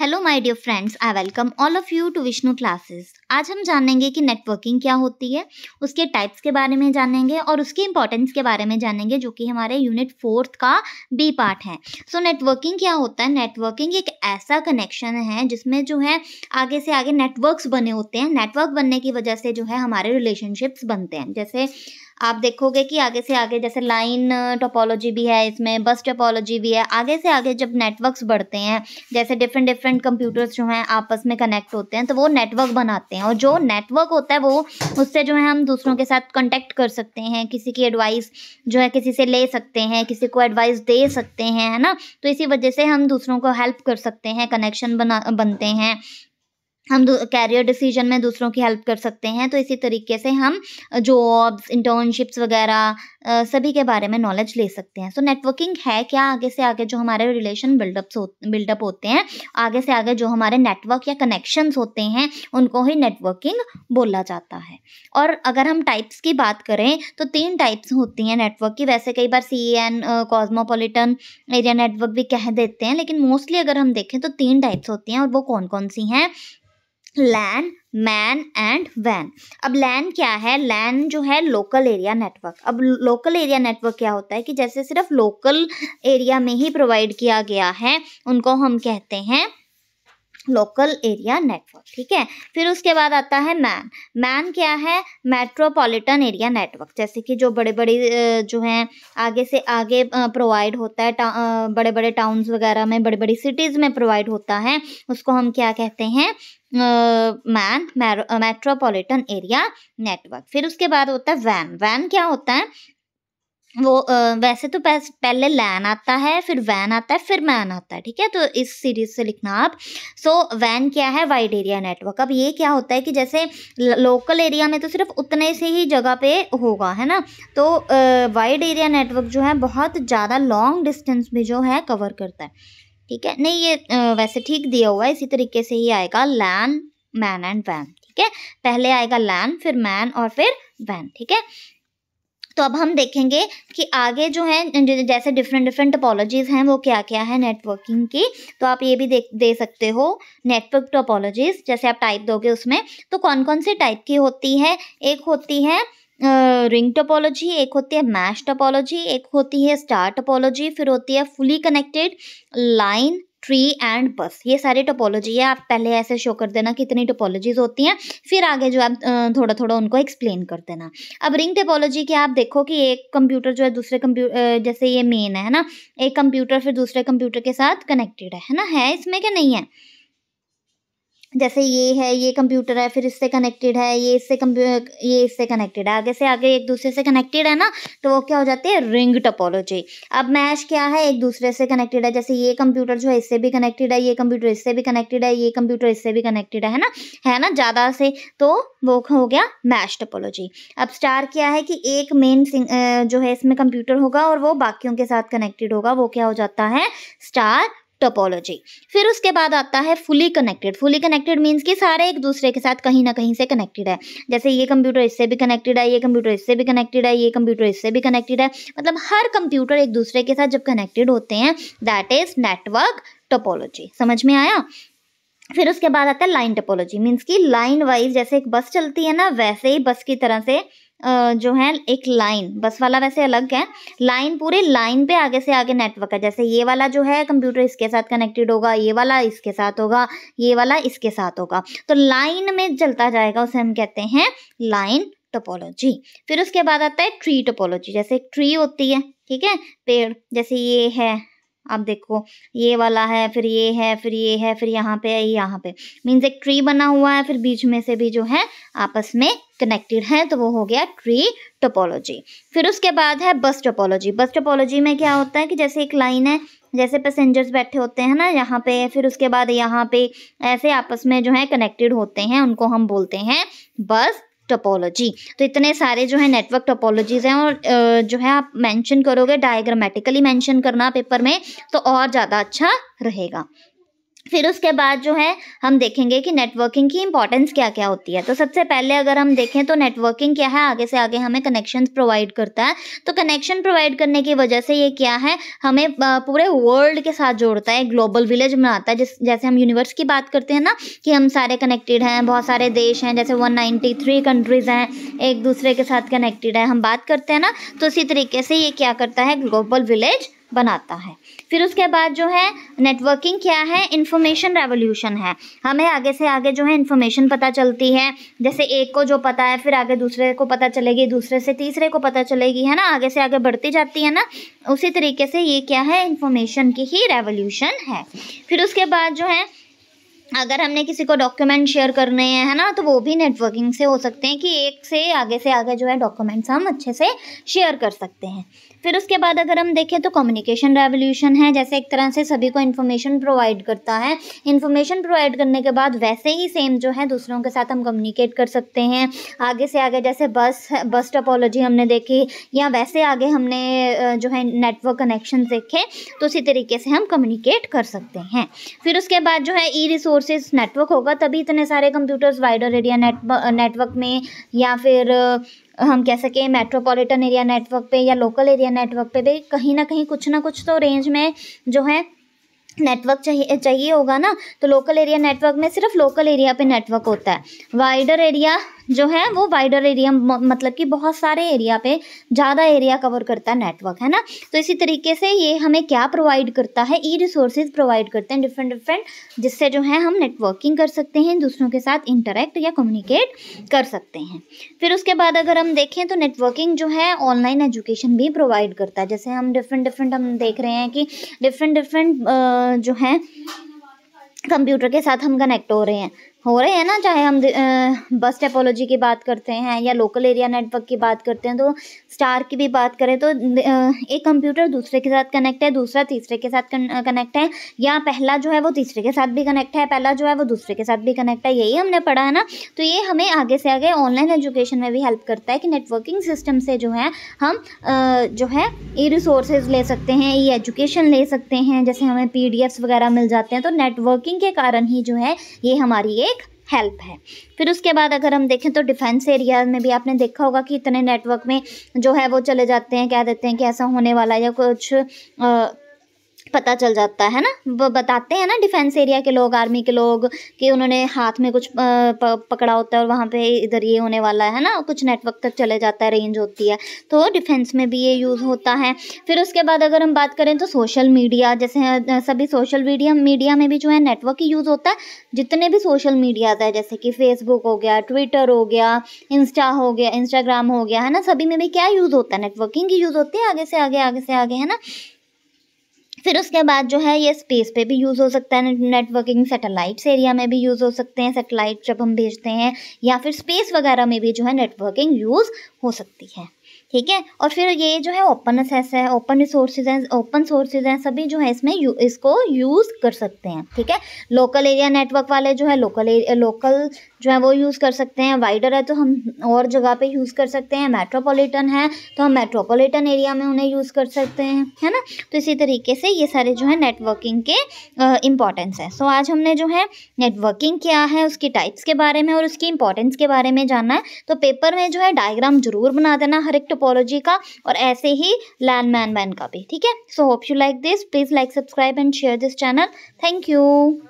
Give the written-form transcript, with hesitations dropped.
Hello my dear friends, I welcome all of you to Vishnu classes. आज हम जानेंगे कि नेटवर्किंग क्या होती है, उसके टाइप्स के बारे में जानेंगे और उसकी इंपॉर्टेंस के बारे में जानेंगे, जो कि हमारे यूनिट 4 का बी पार्ट है। सो नेटवर्किंग क्या होता है? नेटवर्किंग एक ऐसा कनेक्शन है जिसमें जो है आगे से आगे नेटवर्क्स बने होते हैं। नेटवर्क बनने की वजह से जो है हमारे रिलेशनशिप्स बनते हैं। जैसे आप देखोगे कि आगे से आगे जैसे लाइन टोपोलॉजी भी है, इसमें बस टोपोलॉजी भी है। आगे से आगे जब नेटवर्क्स बढ़ते हैं, जैसे डिफरेंट कंप्यूटर्स जो हैं आपस में कनेक्ट होते हैं, तो वो नेटवर्क बनाते हैं। और जो नेटवर्क होता है वो उससे जो है हम दूसरों के साथ कांटेक्ट कर सकते हैं, किसी की एडवाइस जो है किसी से ले सकते हैं, किसी को एडवाइस दे सकते हैं, है ना। तो इसी वजह से हम दूसरों को हेल्प कर सकते हैं, कनेक्शन बनते हैं। हम कैरियर डिसीजन में दूसरों की हेल्प कर सकते हैं। तो इसी तरीके से हम जॉब्स, इंटर्नशिप्स वगैरह सभी के बारे में नॉलेज ले सकते हैं। सो नेटवर्किंग है क्या? आगे से आगे जो हमारे रिलेशन बिल्डअप होते हैं, आगे से आगे जो हमारे नेटवर्क या कनेक्शंस होते हैं, उनको ही नेटवर्किंग बोला जाता है। और अगर हम टाइप्स की बात करें तो 3 टाइप्स होती हैं नेटवर्क की। वैसे कई बार CEN कॉस्मोपॉलिटन एरिया नेटवर्क भी कह देते हैं, लेकिन मोस्टली अगर हम देखें तो 3 टाइप्स होती हैं। और वो कौन कौन सी हैं? लैन, मैन एंड वैन। अब लैन क्या है? लैन जो है लोकल एरिया नेटवर्क। अब लोकल एरिया नेटवर्क क्या होता है कि जैसे सिर्फ लोकल एरिया में ही प्रोवाइड किया गया है, उनको हम कहते हैं लोकल एरिया नेटवर्क। ठीक है। फिर उसके बाद आता है मैन। मैन क्या है? Metropolitan area network. जैसे कि जो बड़े बड़े जो हैं आगे से आगे प्रोवाइड होता है, बड़े बड़े टाउन्स वगैरह में, बड़ी बड़ी सिटीज़ में प्रोवाइड होता है, उसको हम क्या कहते हैं? Man, metropolitan area network. फिर उसके बाद होता है वैन। वैन क्या होता है? वो वैसे तो पहले लैन आता है, फिर वैन आता है, फिर मैन आता है। ठीक है, तो इस सीरीज से लिखना आप। सो वैन क्या है? Wide area network. अब ये क्या होता है कि जैसे लोकल एरिया में तो सिर्फ उतने से ही जगह पे होगा, है ना। तो वाइड एरिया नेटवर्क जो है बहुत ज़्यादा लॉन्ग डिस्टेंस भी जो है कवर करता है। ठीक है, नहीं ये वैसे ठीक दिया हुआ है, इसी तरीके से ही आएगा लैन, मैन एंड वैन। ठीक है, पहले आएगा लैन, फिर मैन और फिर वैन। ठीक है, तो अब हम देखेंगे कि आगे जो है जैसे डिफरेंट टोपोलॉजीज़ हैं वो क्या क्या है नेटवर्किंग की। तो आप ये भी दे सकते हो नेटवर्क टोपोलॉजीज़। जैसे आप टाइप दोगे उसमें तो कौन कौन से टाइप की होती है? एक होती है रिंग टोपोलॉजी, एक होती है मैश टोपोलॉजी, एक होती है स्टार टोपोलॉजी, फिर होती है fully connected, line, tree and बस। ये सारी टोपोलॉजी है। आप पहले ऐसे शो कर देना कितनी टोपोलॉजीज होती हैं, फिर आगे जो आप थोड़ा थोड़ा उनको एक्सप्लेन कर देना। अब रिंग टोपोलॉजी की आप देखो कि एक कंप्यूटर जो है दूसरे कंप्यूटर, जैसे ये मेन है ना, एक कंप्यूटर फिर दूसरे कंप्यूटर के साथ कनेक्टेड है ना, है इसमें क्या नहीं है? जैसे ये है, ये कंप्यूटर है, फिर इससे कनेक्टेड है, ये इससे कनेक्टेड है, आगे से आगे एक दूसरे से कनेक्टेड है ना, तो वो क्या हो जाती है? Ring topology. अब मैश क्या है? एक दूसरे से कनेक्टेड है। जैसे ये कंप्यूटर जो है इससे भी कनेक्टेड है, ये कंप्यूटर इससे भी कनेक्टेड है, ये कंप्यूटर इससे भी कनेक्टेड है ना ज़्यादा से, तो वो हो गया मैश टोपोलॉजी। अब स्टार क्या है कि एक मेन जो है इसमें कंप्यूटर होगा और वो बाकियों के साथ कनेक्टेड होगा, वो क्या हो जाता है? Star topology. फिर उसके बाद आता है fully connected. Fully connected means कि सारे एक दूसरे के साथ कहीं ना कहीं से कनेक्टेड है। जैसे ये कंप्यूटर इससे भी कनेक्टेड है, ये कंप्यूटर इससे भी कनेक्टेड है, ये कंप्यूटर इससे भी कनेक्टेड है। मतलब हर कंप्यूटर एक दूसरे के साथ जब कनेक्टेड होते हैं, दैट इज नेटवर्क टोपोलॉजी। समझ में आया? फिर उसके बाद आता है लाइन टोपोलॉजी। मीन्स कि लाइन वाइज जैसे एक बस चलती है ना, वैसे ही बस की तरह से जो है एक लाइन, बस वाला वैसे अलग है, लाइन पूरे लाइन पे आगे से आगे नेटवर्क है। जैसे ये वाला जो है कंप्यूटर इसके साथ कनेक्टेड होगा, ये वाला इसके साथ होगा, ये वाला इसके साथ होगा, तो लाइन में चलता जाएगा, उसे हम कहते हैं लाइन टोपोलॉजी। फिर उसके बाद आता है ट्री टोपोलॉजी। जैसे एक ट्री होती है, ठीक है, पेड़, जैसे ये है, आप देखो ये वाला है, फिर ये है, फिर ये है, फिर यहाँ पे है, यहाँ पे, मीन्स एक ट्री बना हुआ है, फिर बीच में से भी जो है आपस में कनेक्टेड है, तो वो हो गया ट्री टोपोलॉजी। फिर उसके बाद है बस टोपोलॉजी। बस टोपोलॉजी में क्या होता है कि जैसे एक लाइन है, जैसे पैसेंजर्स बैठे होते हैं ना यहाँ पे, फिर उसके बाद यहाँ पे ऐसे आपस में जो है कनेक्टेड होते हैं, उनको हम बोलते हैं बस टोपोलॉजी। तो इतने सारे जो है नेटवर्क टोपोलॉजीज हैं, और जो है आप मेंशन करोगे, डायग्रामेटिकली मेंशन करना पेपर में, तो और ज़्यादा अच्छा रहेगा। फिर उसके बाद जो है हम देखेंगे कि नेटवर्किंग की इंपॉर्टेंस क्या क्या होती है। तो सबसे पहले अगर हम देखें तो नेटवर्किंग क्या है, आगे से आगे हमें कनेक्शंस प्रोवाइड करता है। तो कनेक्शन प्रोवाइड करने की वजह से ये क्या है, हमें पूरे वर्ल्ड के साथ जोड़ता है, ग्लोबल विलेज बनाता है। जैसे हम यूनिवर्स की बात करते हैं ना कि हम सारे कनेक्टेड हैं, बहुत सारे देश हैं, जैसे 193 कंट्रीज़ हैं, एक दूसरे के साथ कनेक्टेड है, हम बात करते हैं ना। तो इसी तरीके से ये क्या करता है, ग्लोबल विलेज बनाता है। फिर उसके बाद जो है नेटवर्किंग क्या है, इंफॉर्मेशन रेवोल्यूशन है। हमें आगे से आगे जो है इंफॉर्मेशन पता चलती है, जैसे एक को जो पता है फिर आगे दूसरे को पता चलेगी, दूसरे से तीसरे को पता चलेगी, है ना, आगे से आगे बढ़ती जाती है ना। उसी तरीके से ये क्या है, इंफॉर्मेशन की ही रेवोल्यूशन है। फिर उसके बाद जो है अगर हमने किसी को डॉक्यूमेंट शेयर करने हैं, है ना, तो वो भी नेटवर्किंग से हो सकते हैं कि एक से आगे जो है डॉक्यूमेंट्स हम अच्छे से शेयर कर सकते हैं। फिर उसके बाद अगर हम देखें तो कम्युनिकेशन रेवोल्यूशन है, जैसे एक तरह से सभी को इन्फॉर्मेशन प्रोवाइड करता है। इन्फॉर्मेशन प्रोवाइड करने के बाद वैसे ही सेम जो है दूसरों के साथ हम कम्युनिकेट कर सकते हैं आगे से आगे, जैसे बस टोपोलॉजी हमने देखी, या वैसे आगे हमने जो है नेटवर्क कनेक्शन देखे, तो उसी तरीके से हम कम्युनिकेट कर सकते हैं। फिर उसके बाद जो है ई रिसोर्सेज नेटवर्क होगा तभी इतने सारे कंप्यूटर्स वाइडर एरिया नेटवर्क में, या फिर हम कह सकें मेट्रोपॉलिटन एरिया नेटवर्क पे या लोकल एरिया नेटवर्क पे भी कहीं ना कहीं कुछ ना कुछ तो रेंज में जो है नेटवर्क चाहिए होगा ना। तो लोकल एरिया नेटवर्क में सिर्फ लोकल एरिया पे नेटवर्क होता है। वाइडर एरिया जो है वो वाइडर एरिया मतलब कि बहुत सारे एरिया पे ज़्यादा एरिया कवर करता है नेटवर्क, है ना। तो इसी तरीके से ये हमें क्या प्रोवाइड करता है, ई रिसोर्सेज प्रोवाइड करते हैं डिफरेंट, जिससे जो है हम नेटवर्किंग कर सकते हैं, दूसरों के साथ इंटरेक्ट या कम्युनिकेट कर सकते हैं। फिर उसके बाद अगर हम देखें तो नेटवर्किंग जो है ऑनलाइन एजुकेशन भी प्रोवाइड करता है। जैसे हम डिफरेंट हम देख रहे हैं कि डिफरेंट जो है कंप्यूटर के साथ हम कनेक्ट हो रहे हैं ना, चाहे हम बस टोपोलॉजी की बात करते हैं या लोकल एरिया नेटवर्क की बात करते हैं, तो स्टार की भी बात करें तो एक कंप्यूटर दूसरे के साथ कनेक्ट है, दूसरा तीसरे के साथ कनेक्ट है, या पहला जो है वो तीसरे के साथ भी कनेक्ट है, पहला जो है वो दूसरे के साथ भी कनेक्ट है, यही हमने पढ़ा है ना। तो ये हमें आगे से आगे ऑनलाइन एजुकेशन में भी हेल्प करता है कि नेटवर्किंग सिस्टम से जो है हम जो है ई रिसोर्सेज ले सकते हैं, ई एजुकेशन ले सकते हैं, जैसे हमें PDFs वगैरह मिल जाते हैं। तो नेटवर्किंग के कारण ही जो है ये हमारी एक हेल्प है। फिर उसके बाद अगर हम देखें तो डिफेंस एरिया में भी आपने देखा होगा कि इतने नेटवर्क में जो है वो चले जाते हैं, कह देते हैं कि ऐसा होने वाला है या कुछ पता चल जाता है ना, वो बताते हैं ना डिफेंस एरिया के लोग, आर्मी के लोग, कि उन्होंने हाथ में कुछ पकड़ा होता है और वहाँ पे इधर ये होने वाला है ना, कुछ नेटवर्क तक चले जाता है, रेंज होती है। तो डिफेंस में भी ये यूज़ होता है। फिर उसके बाद अगर हम बात करें तो सोशल मीडिया, जैसे सभी सोशल मीडिया में भी जो है नेटवर्क ही यूज़ होता है। जितने भी सोशल मीडियाज है, जैसे कि फेसबुक हो गया, ट्विटर हो गया, इंस्टाग्राम हो गया, है ना, सभी में भी क्या यूज़ होता है, नेटवर्किंग की यूज़ होती है आगे से आगे, है ना। फिर उसके बाद जो है ये स्पेस पे भी यूज़ हो सकता है नेटवर्किंग, सैटेलाइट्स एरिया में भी यूज़ हो सकते हैं, सैटेलाइट जब हम भेजते हैं, या फिर स्पेस वगैरह में भी जो है नेटवर्किंग यूज़ हो सकती है, ठीक है। और फिर ये जो है ओपन एक्सेस है, ओपन सोर्सेज हैं, सभी जो है इसमें इसको यूज़ कर सकते हैं, ठीक है। लोकल एरिया नेटवर्क वाले जो है लोकल जो है वो यूज़ कर सकते हैं, वाइडर है तो हम और जगह पे यूज़ कर सकते हैं, मेट्रोपॉलिटन है तो हम मेट्रोपॉलिटन एरिया में उन्हें यूज़ कर सकते हैं, है ना। तो इसी तरीके से ये सारे जो है नेटवर्किंग के इम्पॉर्टेंस है। सो आज हमने जो है नेटवर्किंग क्या है, उसकी टाइप्स के बारे में और उसकी इंपॉर्टेंस के बारे में जाना है। तो पेपर में जो है डायग्राम जरूर बना देना हर एक टोपोलॉजी का, और ऐसे ही लैंडमैन का भी, ठीक है। So hope you like this, please like, subscribe and share this channel. Thank you.